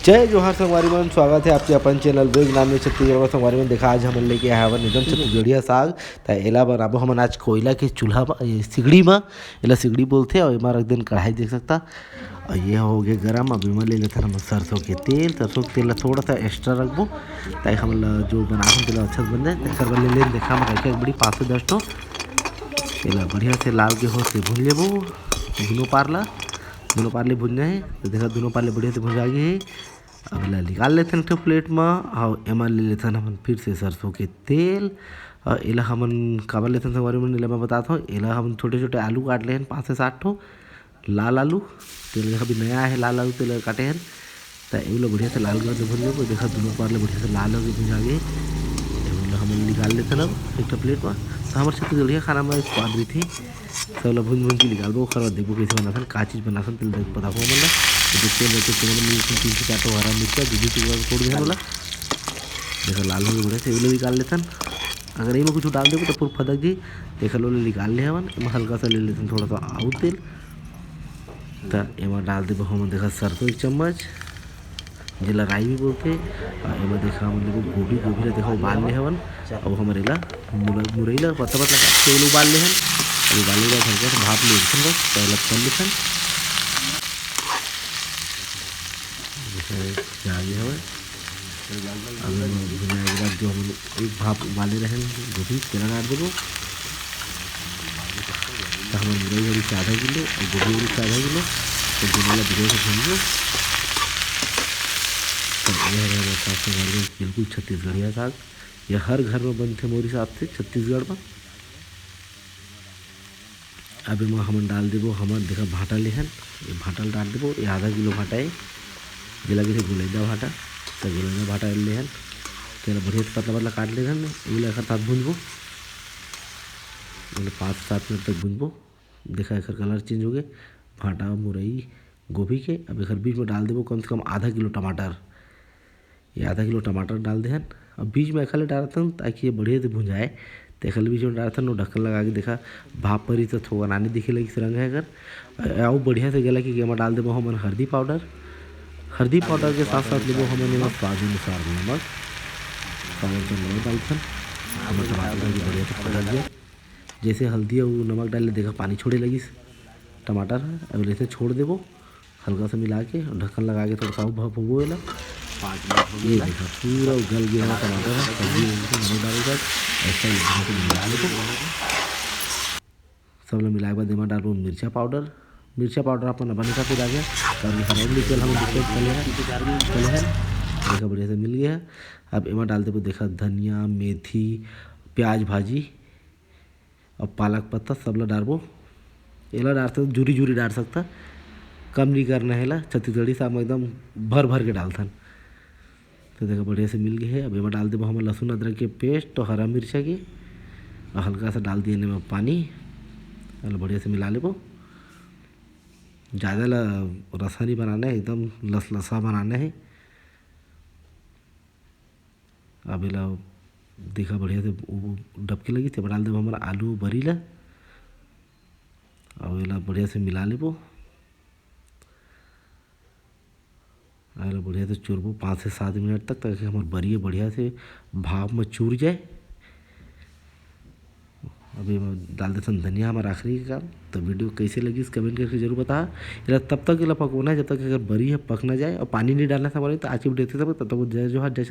जय जोहार संगवारी मन, स्वागत है आपके अपन चैनल वेज नाम में छत्तीसगढ़ संगवारी मन। देखा आज हमन लेके आया हवन एकदम छत्तीसगढ़िया साग। त एला बनाबो हमन आज कोयला के चूल्हा सिगड़ी में। एला सिगड़ी बोलते और एमा रख देन कढ़ाई देख सकता। और ये हो गया गरम। अब एमा ले लेते हम सरसों के तेल। सरसों के तेल ला थोड़ा सा एक्स्ट्रा रखबो ताकि हमन जो बनाबो तेला अच्छा बन जाए। तेकर ले लेन देखा मैं रखे बड़ी 5 से 10 ठो। एला बढ़िया से लाल के हो से भून लेबो। दोनों पार ले भुन जाए तो देखा दोनों पार ले बढ़िया से भुजा गए है। अब ला निकाल लेते हैं प्लेट में। और एमा ले लेते हैं हम फिर से सरसों के तेल। और एला हमन काबर लेते हैं संगवारी मन, एला मैं बताता हूँ। एला हम छोटे छोटे आलू काट ले हैं 5 से 7 ठो लाल आलू। तेल अभी नया है लाल आलू तेल काटे हैं। तो एगो बढ़िया से लाल कर भुन लेबो। देखा दोनों पार ले बढ़िया से लाल होकर भुजा गए। एगो हमन निकाल लेते हैं अब एक प्लेट में। तो हमारे छत्तीसगढ़िया खाना में स्वाद भी थी। सब ला भुन भुन के निकालबो। खरा देखो कैसे बनाथन, का चीज़ बनाथन तेल देख बताबो हमन ला। देखते हैं तेल में 3 से 4 ठो हरा मिर्चा दूधी टुकड़ा छोड़ देना वाला। देखा लाल हो गया बढ़िया से एगो निकाल लेथन। अगर एमा कुछ डाल देबो तो पूरा फदक जी। देखा लो निकाल ले हवन। एमा हल्का सा ले लेथन थोड़ा सा आउ तेल। तो एमा डाल देबो हम देखा सरसों 1 चम्मच जेला राई भी बोलते। और एमा देखा हम लोग गोभी ला देखा उबाल ले हवन। अब हमारे ला मुरई ला पतला पतला काट के उबाल ले हन। अब उबाले ला हल्का सा भाप ले लेथन बस पहले कर लेथन। जागे हवे अब भुनाए के बाद जो हम एक भाप उबाले रहे गोभी तेला डाल देबो। तो हम मुरई वाली से आधा किलो और गोभी वाली से आधा किलो तो दोनों ला बढ़िया से भून लो। बिल्कुल छत्तीसगढ़िया साग यह हर घर में बनते मोर हिसाब से छत्तीसगढ़ में। अब एमा हमन डाल देबो हमन देखा भाटा लेहन। ये भाटा डाल देबो। ये आधा किलो भाटा है जेला के गुलैदा भाटा। तो गुलैदा भाटा लेहन तेला बढ़िया से पतला पतला काट लेहन। एला एक साथ भूनबो 5 से 7 मिनट तक भूनबो। देखा एकर कलर चेंज हो गए भाटा मुरई गोभी के। अब एकर बीच में डाल देबो कम से कम आधा किलो टमाटर। ये आधा किलो टमाटर डाल देहन। अब बीच में एखले डालथन ताकि ये बढ़िया से भुंजाए। तो एखले बीच में डालथन और ढक्कन लगा के देखा भाप परी तो थोड़ा नानी दिखे लगी रंग है अगर और बढ़िया से गला कि एमा डाल देबो हमन हल्दी पाउडर के साथ साथ लेबो हमन एमा स्वाद अनुसार नमक। नमक डालथन हमन टमाटर के बढ़िया से पका दिया। जैसे हल्दी और नमक डाल ले देखा पानी छोड़े लगिस टमाटर। अब ऐसे छोड़ देबो हल्का सा मिला के ढक्कन लगा के थोड़ा सा भाप हो गया। 5 मिनट ये देखा पूरा गल गया है टमाटर सब्जी नमक डालेगा ऐसा ही मिला लेबो। सब लोग मिलाए के बाद एमा डालबो मिर्चा पाउडर अपन बने का फिर आ गया। तब हरा मिर्च हम देखा बढ़िया से मिल गया। अब एमा डाल देबो देखा धनिया मेथी प्याज भाजी और पालक पत्ता सब ला डालबो। एला डालते जूरी डाल सकता कम नहीं करना है। ला छत्तीसगढ़ी साग में एकदम भर के डालथन। तो देखो बढ़िया से मिल गया है। अब एमा डाल देबो हम लहसुन अदरक के पेस्ट और हरा मिर्चा के और हल्का सा डाल दिए में पानी और बढ़िया से मिला लेबो। ज़्यादा रसा नहीं बनाना है एकदम लसा बनाना है। अब एला देखा बढ़िया से डबके लगी तो डाल देबो हमारा आलू बरी ला और एला बढ़िया से मिला लेबो। और बढ़िया से चूरबो 5 से 7 मिनट तक ताकि हमारे बरी बढ़िया से भाप में चूर जाए। अभी डाल देते हैं धनिया हमारा आखिरी का। तो वीडियो कैसे लगी इस कमेंट करके जरूर बता। इला तब तक इला पकवाना है जब तक अगर बरी है पक ना जाए और पानी नहीं डालना था तो आज की वीडियो तब तक जय जोहार जय